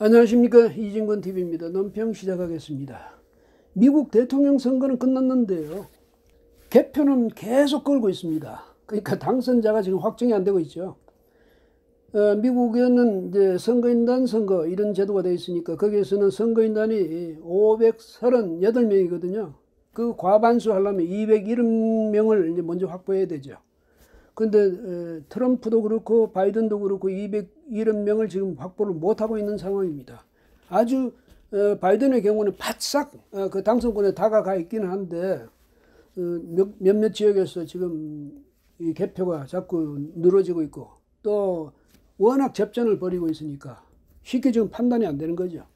안녕하십니까, 이진권 TV입니다. 논평 시작하겠습니다. 미국 대통령 선거는 끝났는데요, 개표는 계속 끌고 있습니다. 그러니까 당선자가 지금 확정이 안 되고 있죠. 미국에는 이제 선거인단 선거 이런 제도가 되어 있으니까 거기에서는 선거인단이 538명이거든요. 그 과반수 하려면 270명을 이제 먼저 확보해야 되죠. 그런데 트럼프도 그렇고 바이든도 그렇고 270명을 지금 확보를 못하고 있는 상황입니다. 아주 바이든의 경우는 바싹 그 당선권에 다가가 있기는 한데 몇몇 지역에서 지금 이 개표가 자꾸 늘어지고 있고 또 워낙 접전을 벌이고 있으니까 쉽게 지금 판단이 안 되는 거죠.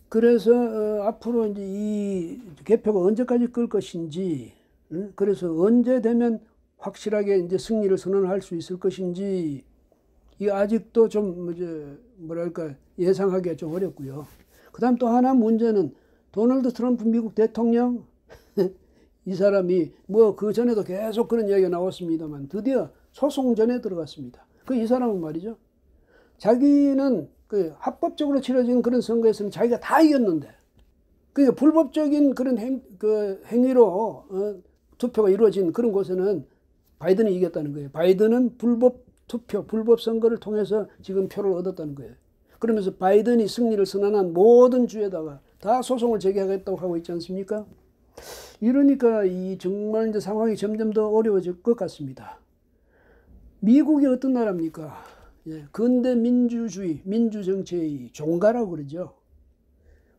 그래서 앞으로 이제 이 개표가 언제까지 끌 것인지, 그래서 언제 되면 확실하게 이제 승리를 선언할 수 있을 것인지, 이 아직도 좀 뭐랄까 예상하기가 좀 어렵고요. 그다음 또 하나 문제는 도널드 트럼프 미국 대통령 이 사람이 뭐 그 전에도 계속 그런 이야기가 나왔습니다만 드디어 소송전에 들어갔습니다. 그 이 사람은 말이죠, 자기는 그 합법적으로 치러진 그런 선거에서는 자기가 다 이겼는데, 그러니까 불법적인 그런 행위로 투표가 이루어진 그런 곳에는 바이든이 이겼다는 거예요. 바이든은 불법 투표, 불법 선거를 통해서 지금 표를 얻었다는 거예요. 그러면서 바이든이 승리를 선언한 모든 주에다가 다 소송을 제기하겠다고 하고 있지 않습니까? 이러니까 이 정말 이제 상황이 점점 더 어려워질 것 같습니다. 미국이 어떤 나라입니까? 근대 민주주의, 민주정치의 종가라고 그러죠.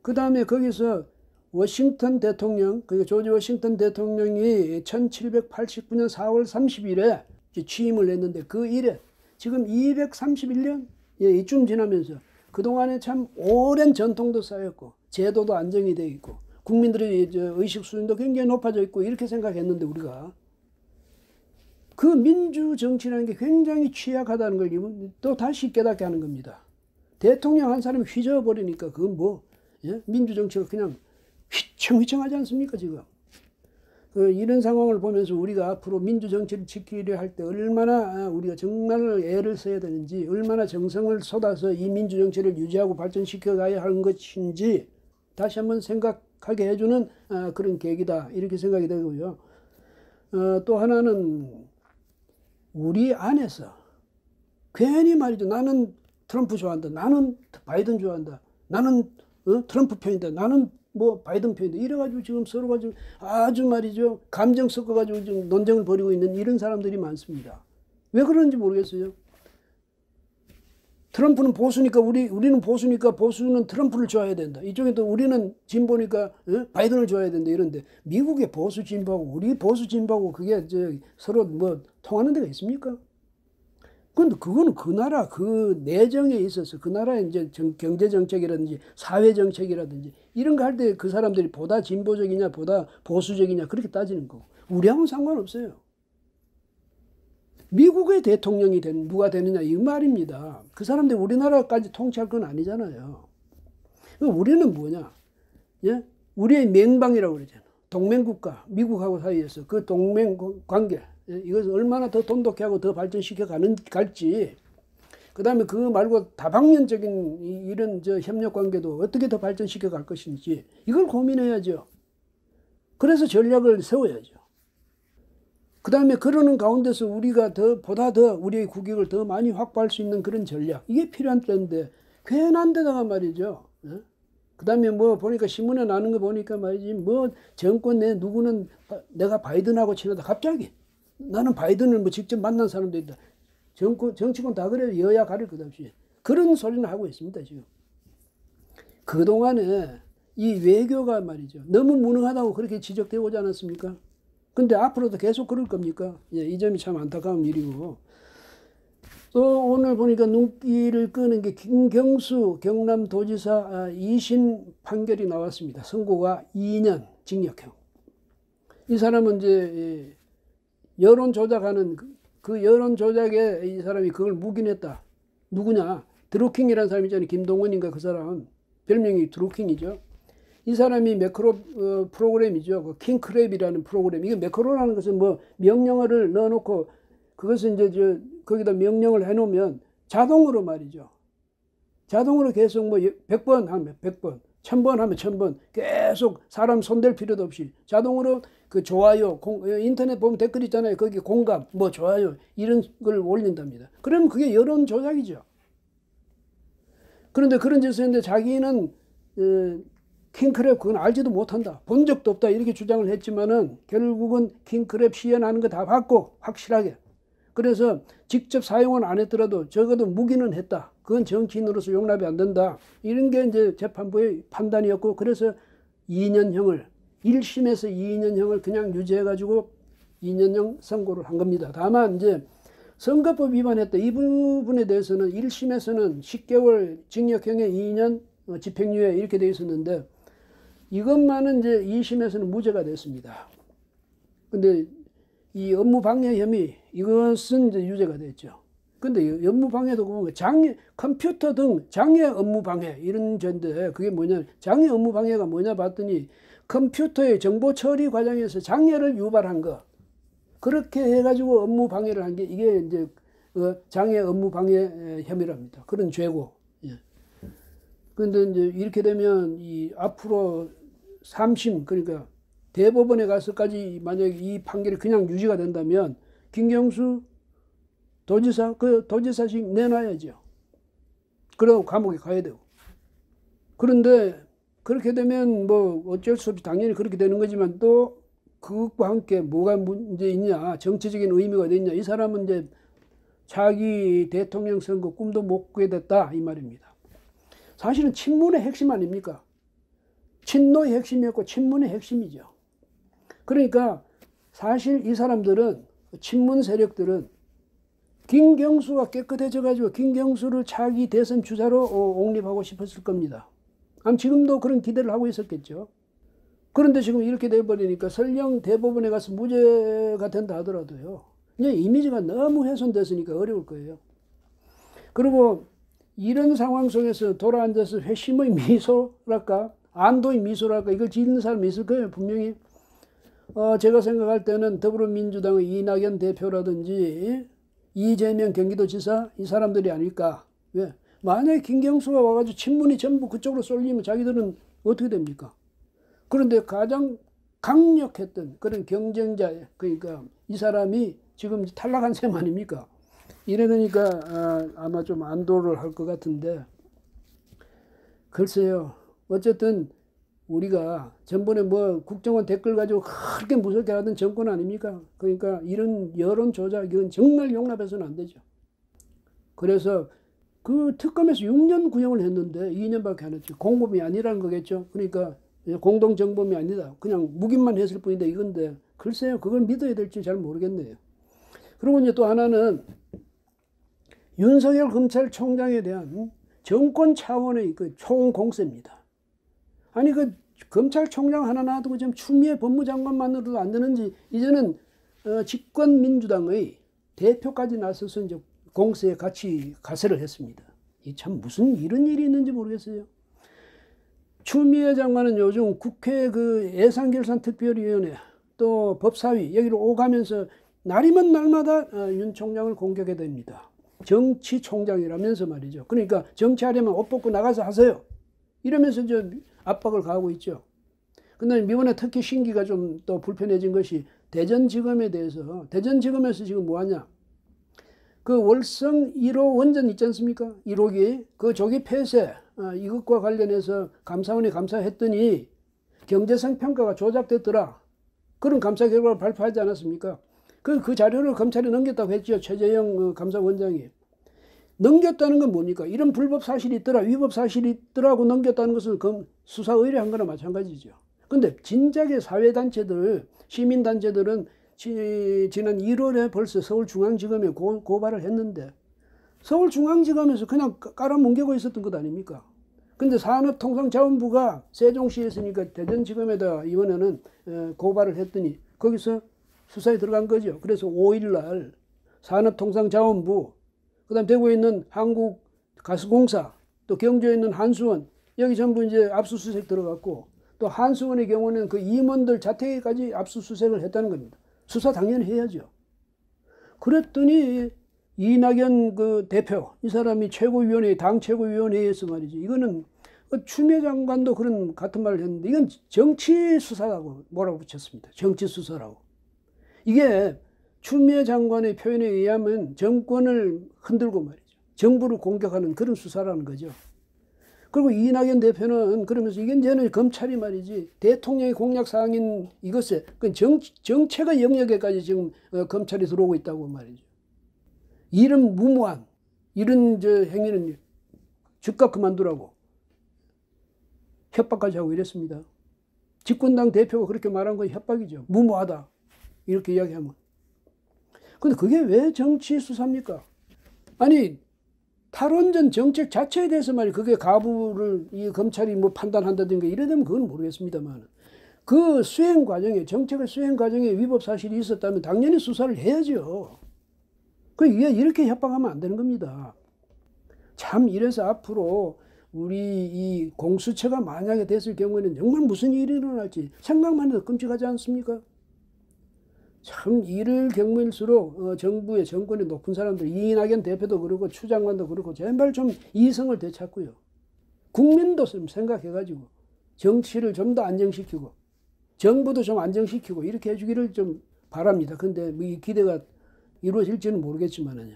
그 다음에 거기서 워싱턴 대통령, 그 조지 워싱턴 대통령이 1789년 4월 30일에 취임을 했는데 그 이래 지금 231년 이쯤 지나면서 그동안에 참 오랜 전통도 쌓였고 제도도 안정이 되어 있고 국민들의 의식 수준도 굉장히 높아져 있고 이렇게 생각했는데 우리가 그 민주정치라는 게 굉장히 취약하다는 걸 또 다시 깨닫게 하는 겁니다. 대통령 한 사람이 휘저어버리니까 그건 뭐 민주정치가 그냥 휘청휘청하지 않습니까 지금. 이런 상황을 보면서 우리가 앞으로 민주정치를 지키려 할 때 얼마나 우리가 정말 애를 써야 되는지, 얼마나 정성을 쏟아서 이 민주정치를 유지하고 발전시켜 가야 하는 것인지 다시 한번 생각하게 해주는 그런 계기다 이렇게 생각이 되고요. 또 하나는 우리 안에서 괜히 말이죠, 나는 트럼프 좋아한다, 나는 바이든 좋아한다, 나는 트럼프 편이다, 나는 뭐 바이든 편이다 이래가지고 지금 서로 가지고 아주 말이죠 감정 섞어가지고 지금 논쟁을 벌이고 있는 이런 사람들이 많습니다. 왜 그러는지 모르겠어요. 트럼프는 보수니까 우리는 보수니까 보수는 트럼프를 좋아해야 된다. 이쪽에 또 우리는 진보니까 바이든을 좋아해야 된다. 이런데 미국의 보수 진보하고 우리 보수 진보하고 그게 서로 뭐 통하는 데가 있습니까? 근데 그거는 그 나라 그 내정에 있어서 그 나라의 이제 경제 정책이라든지 사회 정책이라든지 이런 거 할 때 그 사람들이 보다 진보적이냐 보다 보수적이냐 그렇게 따지는 거고 우리하고는 상관없어요. 미국의 대통령이 누가 되느냐 이 말입니다. 그 사람들이 우리나라까지 통치할 건 아니잖아요. 우리는 뭐냐? 우리의 맹방이라고 그러잖아요. 동맹국가 미국하고 사이에서 그 동맹 관계 이것을 얼마나 더 돈독히 하고 더 발전시켜 갈지, 그 다음에 그거 말고 다방면적인 이런 협력 관계도 어떻게 더 발전시켜 갈 것인지 이걸 고민해야죠. 그래서 전략을 세워야죠. 그 다음에 그러는 가운데서 우리가 보다 더 우리의 국익을 더 많이 확보할 수 있는 그런 전략 이게 필요한 때인데 괜한 데다가 말이죠. 그 다음에 뭐 보니까 신문에 나는 거 보니까 말이지 뭐 정권 내 누구는 내가 바이든하고 친하다. 갑자기 나는 바이든을 뭐 직접 만난 사람도 있다. 정치권 다 그래요. 여야 가릴 것 없이 그런 소리는 하고 있습니다 지금. 그동안에 이 외교가 말이죠 너무 무능하다고 그렇게 지적되어 오지 않았습니까? 근데 앞으로도 계속 그럴 겁니까? 이 점이 참 안타까운 일이고, 또 오늘 보니까 눈길을 끄는 게 김경수 경남도지사 2심 판결이 나왔습니다. 선고가 2년 징역형. 이 사람은 이제 여론 조작하는 그 여론 조작에 이 사람이 그걸 묵인했다. 누구냐? 드루킹이라는 사람이 있잖아요. 김동원인가 그 사람. 별명이 드루킹이죠. 이 사람이 매크로 프로그램이죠. 그 킹크랩이라는 프로그램. 이게 매크로라는 것은 뭐 명령어를 넣어놓고 그것을 이제 거기다 명령을 해놓으면 자동으로 말이죠. 자동으로 계속 뭐 100번 하면 100번, 1000번 하면 1000번 계속 사람 손댈 필요도 없이 자동으로 그 좋아요, 인터넷 보면 댓글 있잖아요. 거기 공감, 뭐 좋아요 이런 걸 올린답니다. 그러면 그게 여론 조작이죠. 그런데 그런 짓을 했는데 자기는 킹크랩 그건 알지도 못한다. 본 적도 없다. 이렇게 주장을 했지만은 결국은 킹크랩 시연하는 거 다 봤고 확실하게. 그래서 직접 사용은 안 했더라도 적어도 무기는 했다. 그건 정치인으로서 용납이 안 된다. 이런 게 이제 재판부의 판단이었고 그래서 2년형을 1심에서 2년형을 그냥 유지해가지고 2년형 선고를 한 겁니다. 다만 이제 선거법 위반했다. 이 부분에 대해서는 1심에서는 10개월 징역형에 2년 집행유예 이렇게 돼 있었는데 이것만은 이제 2심에서는 무죄가 됐습니다. 근데 이 업무방해 혐의 이것은 이제 유죄가 됐죠. 근데 업무방해도 보면 컴퓨터 등 장애 업무방해 이런 죄인데 그게 뭐냐 장애 업무방해가 뭐냐 봤더니 컴퓨터의 정보 처리 과정에서 장애를 유발한 거 그렇게 해가지고 업무방해를 한 게 이게 이제 장애 업무방해 혐의랍니다. 그런 죄고. 예. 근데 이제 이렇게 되면 이 앞으로 3심 그러니까 대법원에 가서까지 만약에 이 판결이 그냥 유지가 된다면 김경수 도지사 그 도지사직 내놔야죠. 그러고 감옥에 가야 되고. 그런데 그렇게 되면 뭐 어쩔 수 없이 당연히 그렇게 되는 거지만 또 그것과 함께 뭐가 문제 있냐 정치적인 의미가 어디 있냐 이 사람은 이제 자기 대통령 선거 꿈도 못 꾸게 됐다 이 말입니다. 사실은 친문의 핵심 아닙니까? 친노의 핵심이었고 친문의 핵심이죠. 그러니까 사실 이 사람들은 친문 세력들은 김경수가 깨끗해져가지고 김경수를 차기 대선 주자로 옹립하고 싶었을 겁니다. 지금도 그런 기대를 하고 있었겠죠. 그런데 지금 이렇게 돼버리니까 설령 대법원에 가서 무죄가 된다 하더라도요. 이제 이미지가 너무 훼손됐으니까 어려울 거예요. 그리고 이런 상황 속에서 돌아앉아서 회심의 미소랄까 안도의 미소랄까 이걸 짓는 사람이 있을 거예요. 분명히. 제가 생각할 때는 더불어민주당의 이낙연 대표라든지 이재명 경기도지사 이 사람들이 아닐까. 왜? 만약에 김경수가 와가지고 친문이 전부 그쪽으로 쏠리면 자기들은 어떻게 됩니까? 그런데 가장 강력했던 그런 경쟁자 그러니까 이 사람이 지금 탈락한 셈 아닙니까? 이러니까 아마 좀 안도를 할 것 같은데 글쎄요. 어쨌든 우리가 전번에 뭐 국정원 댓글 가지고 그렇게 무섭게 하던 정권 아닙니까? 그러니까 이런 여론 조작 이건 정말 용납해서는 안 되죠. 그래서 그 특검에서 6년 구형을 했는데 2년밖에 안 했죠. 공범이 아니라는 거겠죠. 그러니까 공동정범이 아니다. 그냥 묵인만 했을 뿐인데 이건데 글쎄요. 그걸 믿어야 될지 잘 모르겠네요. 그리고 이제 또 하나는 윤석열 검찰총장에 대한 정권 차원의 그 총공세입니다. 아니 그 검찰총장 하나 놔두고 지금 추미애 법무장관만으로도 안 되는지 이제는 집권민주당의 대표까지 나서서 이제 공세에 같이 가세를 했습니다. 이 참 무슨 이런 일이 있는지 모르겠어요. 추미애 장관은 요즘 국회 그 예산결산특별위원회 또 법사위 여기로 오가면서 날이면 날마다 윤 총장을 공격해야 됩니다. 정치총장이라면서 말이죠. 그러니까 정치하려면 옷 벗고 나가서 하세요. 이러면서 이제 압박을 가하고 있죠. 근데 이번에 특히 신기가 좀 또 불편해진 것이 대전지검에 대해서 대전지검에서 지금 뭐하냐. 그 월성 1호 원전 있지 않습니까? 1호기 그 조기 폐쇄 이것과 관련해서 감사원이 감사했더니 경제성 평가가 조작됐더라. 그런 감사 결과를 발표하지 않았습니까? 그 자료를 검찰에 넘겼다고 했죠. 최재형 감사원장이. 넘겼다는 건 뭡니까? 이런 불법 사실이 있더라, 위법 사실이 있더라고 넘겼다는 것은 수사 의뢰한 거나 마찬가지죠. 근데 진작에 사회단체들, 시민단체들은 지난 1월에 벌써 서울중앙지검에 고발을 했는데 서울중앙지검에서 그냥 깔아뭉개고 있었던 것 아닙니까? 근데 산업통상자원부가 세종시에 있으니까 대전지검에다 이번에는 고발을 했더니 거기서 수사에 들어간 거죠. 그래서 5일날 산업통상자원부 그 다음 대구에 있는 한국가스공사, 또 경주에 있는 한수원, 여기 전부 이제 압수수색 들어갔고, 또 한수원의 경우는 그 임원들 자택에까지 압수수색을 했다는 겁니다. 수사 당연히 해야죠. 그랬더니 이낙연 그 대표, 이 사람이 최고위원회, 당 최고위원회에서 말이죠. 이거는 추미애 장관도 그런 같은 말을 했는데 이건 정치 수사라고 뭐라고 붙였습니다. 정치 수사라고. 이게 추미애 장관의 표현에 의하면 정권을 흔들고 말이죠. 정부를 공격하는 그런 수사라는 거죠. 그리고 이낙연 대표는 그러면서 이게 이제는 검찰이 말이지 대통령의 공약 사항인 이것에 그 정책의 영역에까지 지금 검찰이 들어오고 있다고 말이죠. 이런 무모한 이런 행위는 즉각 그만두라고 협박까지 하고 이랬습니다. 집권당 대표가 그렇게 말한 건 협박이죠. 무모하다 이렇게 이야기하면. 근데 그게 왜 정치 수사입니까? 아니 탈원전 정책 자체에 대해서 말이 그게 가부를 이 검찰이 뭐 판단한다든가 이래 되면 그건 모르겠습니다만 그 수행 과정에 정책의 수행 과정에 위법 사실이 있었다면 당연히 수사를 해야죠. 이게 이렇게 협박하면 안 되는 겁니다. 참 이래서 앞으로 우리 이 공수처가 만약에 됐을 경우에는 정말 무슨 일이 일어날지 생각만 해도 끔찍하지 않습니까? 참 이를 경무일수록 정부의 정권이 높은 사람들 이낙연 대표도 그렇고 추 장관도 그렇고 제발 좀 이성을 되찾고요. 국민도 좀 생각해가지고 정치를 좀 더 안정시키고 정부도 좀 안정시키고 이렇게 해주기를 좀 바랍니다. 근데 뭐 이 기대가 이루어질지는 모르겠지만은요.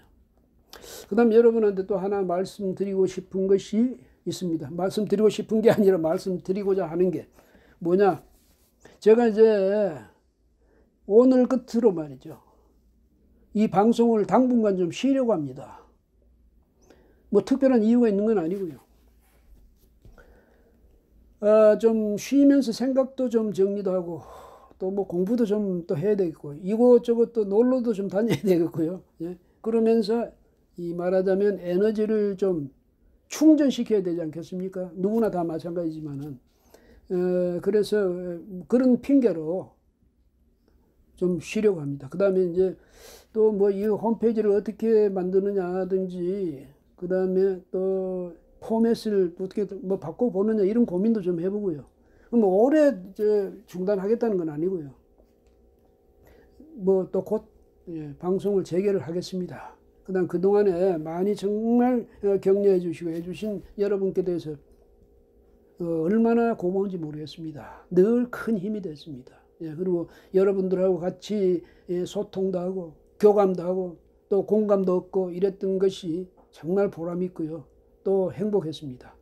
그 다음 여러분한테 또 하나 말씀드리고 싶은 것이 있습니다. 말씀드리고 싶은 게 아니라 말씀드리고자 하는 게 뭐냐. 제가 이제 오늘 끝으로 말이죠. 이 방송을 당분간 좀 쉬려고 합니다. 뭐 특별한 이유가 있는 건 아니고요. 좀 쉬면서 생각도 좀 정리도 하고 또 뭐 공부도 좀 또 해야 되겠고 이곳저곳 또 놀러도 좀 다녀야 되겠고요. 예? 그러면서 이 말하자면 에너지를 좀 충전시켜야 되지 않겠습니까? 누구나 다 마찬가지지만은 그래서 그런 핑계로 좀 쉬려고 합니다. 그 다음에 이제 또 뭐 이 홈페이지를 어떻게 만드느냐든지 그 다음에 또 포맷을 어떻게 뭐 바꿔보느냐 이런 고민도 좀 해보고요. 뭐 오래 중단하겠다는 건 아니고요. 뭐 또 곧 방송을 재개를 하겠습니다. 그다음 그동안에 많이 정말 격려해 주시고 해주신 여러분께 대해서 얼마나 고마운지 모르겠습니다. 늘 큰 힘이 됐습니다. 그리고 여러분들하고 같이 소통도 하고 교감도 하고 또 공감도 얻고 이랬던 것이 정말 보람이 있고요. 또 행복했습니다.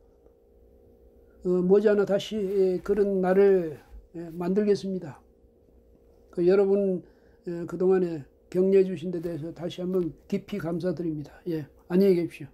머지않아 다시 그런 날을 만들겠습니다. 여러분 그동안에 격려해 주신 데 대해서 다시 한번 깊이 감사드립니다. 안녕히 계십시오.